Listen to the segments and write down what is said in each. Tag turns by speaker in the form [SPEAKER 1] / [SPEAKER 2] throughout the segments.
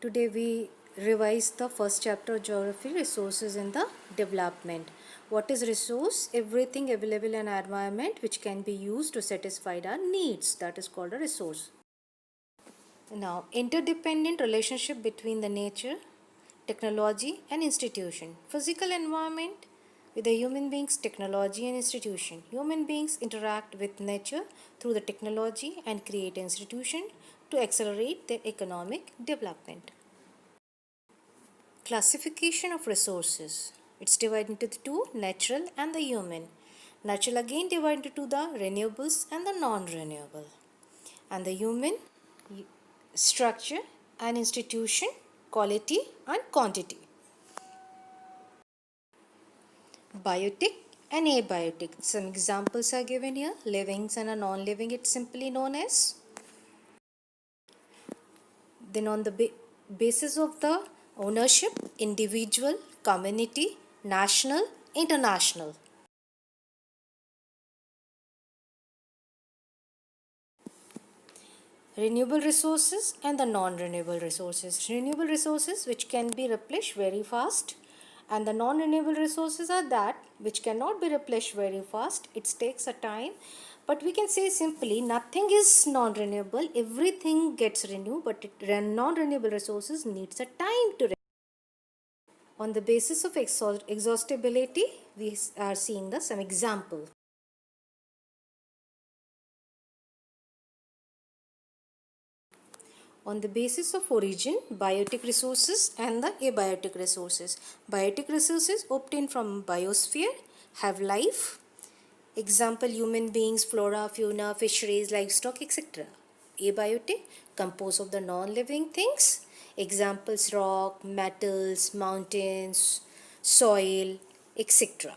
[SPEAKER 1] Today we revise the first chapter of geography, resources in the development. What is resource? Everything available in our environment which can be used to satisfy our needs. That is called a resource. Now, interdependent relationship between the nature, technology and institution. Physical environment with the human beings, technology and institution. Human beings interact with nature through the technology and create institution to accelerate their economic development. Classification of resources. It's divided into the two, natural and the human. Natural again divided into the renewables and the non-renewable. And the human, structure and institution, quality and quantity. Biotic and abiotic. Some examples are given here. Living and a non-living, it's simply known as. Then on the basis of the ownership, individual, community, national, international. Renewable resources and the non-renewable resources. Renewable resources which can be replenished very fast, and the non-renewable resources are that which cannot be replenished very fast. It takes a time, but we can say simply nothing is non-renewable. Everything gets renewed, but non-renewable resources needs a time to. On the basis of exhaustibility, we are seeing some example. On the basis of origin, biotic resources and the abiotic resources. Biotic resources obtained from biosphere have life. Example, human beings, flora, fauna, fisheries, livestock, etc. Abiotic, composed of the non-living things. Examples, rock, metals, mountains, soil, etc.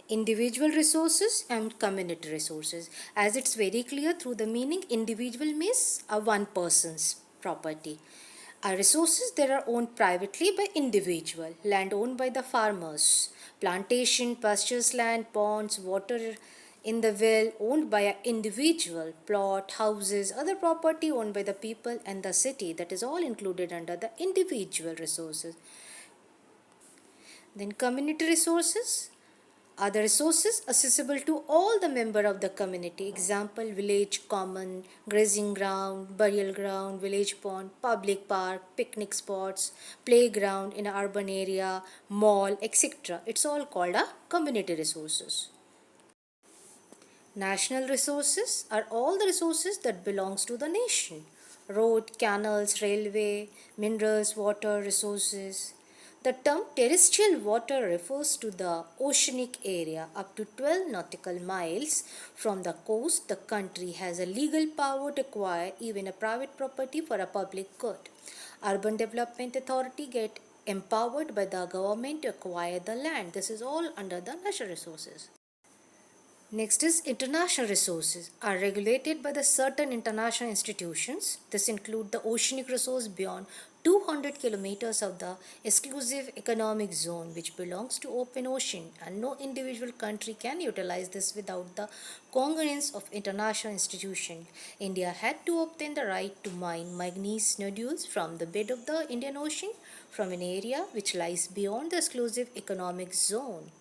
[SPEAKER 1] Individual resources and community resources. As it's very clear through the meaning, individual means a one person's property. Resources that are owned privately by individual, land owned by the farmers, plantation, pastures land, ponds, water in the well owned by an individual, plot, houses, other property owned by the people and the city, that is all included under the individual resources. Then community resources are the resources accessible to all the member of the community. Example, village common, grazing ground, burial ground, village pond, public park, picnic spots, playground in an urban area, mall, etc. It's all called a community resources. National resources are all the resources that belongs to the nation. Road, canals, railway, minerals, water resources. The term terrestrial water refers to the oceanic area up to 12 nautical miles from the coast. The country has a legal power to acquire even a private property for a public good. Urban Development Authority get empowered by the government to acquire the land. This is all under the natural resources. Next is international resources are regulated by the certain international institutions. This include the oceanic resource beyond 200 kilometers of the exclusive economic zone which belongs to open ocean, and no individual country can utilize this without the concurrence of international institution. India had to obtain the right to mine manganese nodules from the bed of the Indian Ocean from an area which lies beyond the exclusive economic zone.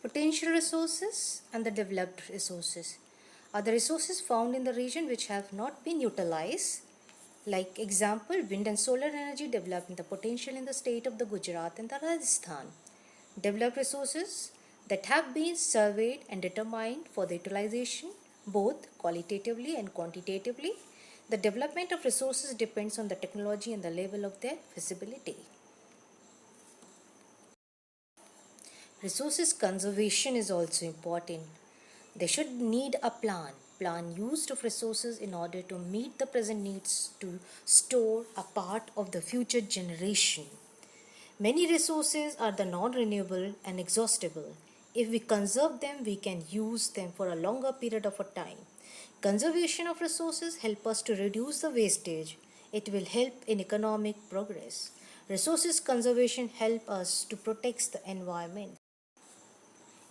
[SPEAKER 1] Potential resources and the developed resources are the resources found in the region which have not been utilized. Like example, wind and solar energy developing the potential in the state of the Gujarat and the Rajasthan. Developed resources that have been surveyed and determined for the utilization both qualitatively and quantitatively. The development of resources depends on the technology and the level of their feasibility. Resources conservation is also important. They should need a plan used of resources in order to meet the present needs to store a part of the future generation. Many resources are the non-renewable and exhaustible. If we conserve them, we can use them for a longer period of a time. Conservation of resources help us to reduce the wastage. It will help in economic progress. Resources conservation help us to protect the environment.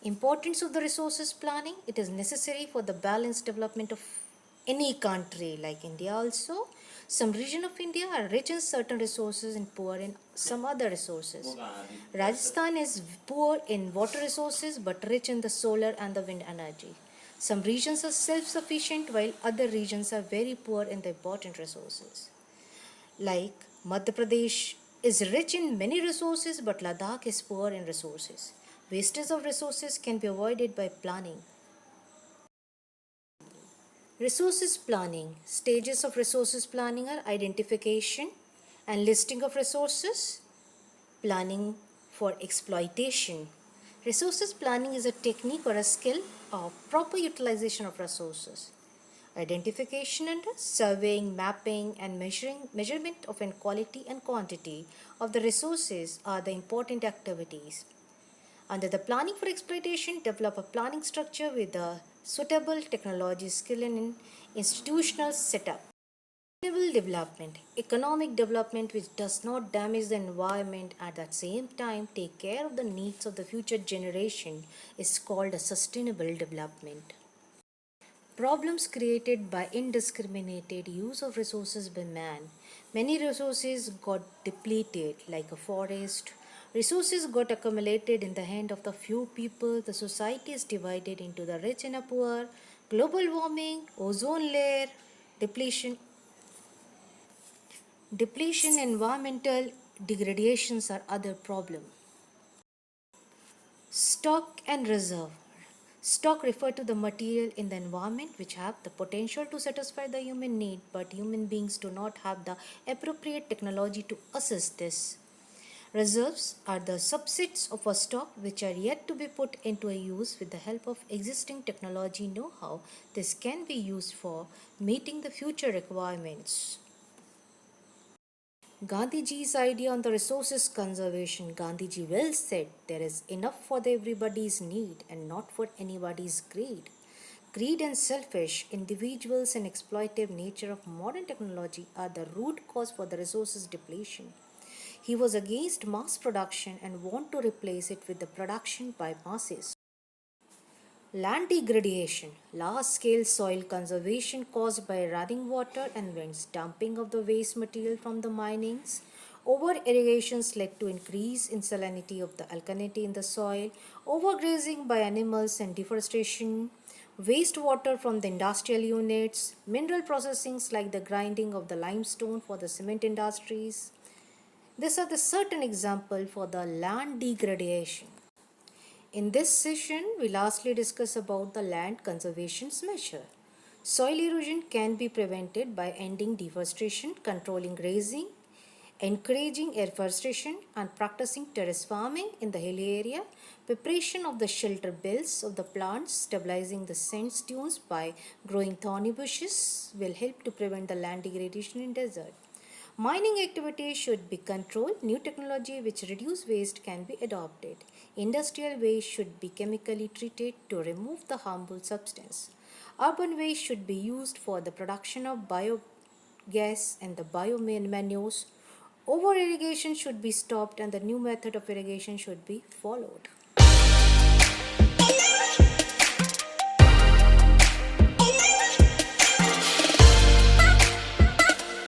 [SPEAKER 1] Importance of the resources planning. It is necessary for the balanced development of any country like India also. Some region of India are rich in certain resources and poor in some other resources. Rajasthan is poor in water resources but rich in the solar and the wind energy. Some regions are self-sufficient while other regions are very poor in the important resources. Like Madhya Pradesh is rich in many resources but Ladakh is poor in resources. Wastage of resources can be avoided by planning. Resources planning. Stages of resources planning are identification and listing of resources, planning for exploitation. Resources planning is a technique or a skill of proper utilization of resources. Identification and surveying, mapping, and measurement of quality and quantity of the resources are the important activities. Under the planning for exploitation, develop a planning structure with a suitable technology, skill, and institutional setup. Sustainable development, economic development which does not damage the environment at the same time take care of the needs of the future generation is called a sustainable development. Problems created by indiscriminated use of resources by man. Many resources got depleted, like a forest. Resources got accumulated in the hand of the few people. The society is divided into the rich and the poor. Global warming, ozone layer, depletion, environmental degradations are other problem. Stock and reserve. Stock refer to the material in the environment which have the potential to satisfy the human need, but human beings do not have the appropriate technology to assist this. Reserves are the subsets of a stock which are yet to be put into a use with the help of existing technology know-how. This can be used for meeting the future requirements. Gandhiji's idea on the resources conservation. Gandhiji well said, there is enough for everybody's need and not for anybody's greed. Greed and selfish individuals and exploitative nature of modern technology are the root cause for the resources depletion. He was against mass production and want to replace it with the production by masses. Land degradation, large-scale soil conservation caused by running water and winds, dumping of the waste material from the minings. Over-irrigations led to increase in salinity of the alkalinity in the soil. Overgrazing by animals and deforestation. Wastewater from the industrial units. Mineral processings like the grinding of the limestone for the cement industries. These are the certain example for the land degradation. In this session, we lastly discuss about the land conservation measure. Soil erosion can be prevented by ending deforestation, controlling grazing, encouraging afforestation and practicing terrace farming in the hilly area, preparation of the shelter belts of the plants, stabilizing the sand dunes by growing thorny bushes will help to prevent the land degradation in desert. Mining activities should be controlled. New technology which reduce waste can be adopted. Industrial waste should be chemically treated to remove the harmful substance. Urban waste should be used for the production of biogas and the biomanures. Over irrigation should be stopped and the new method of irrigation should be followed.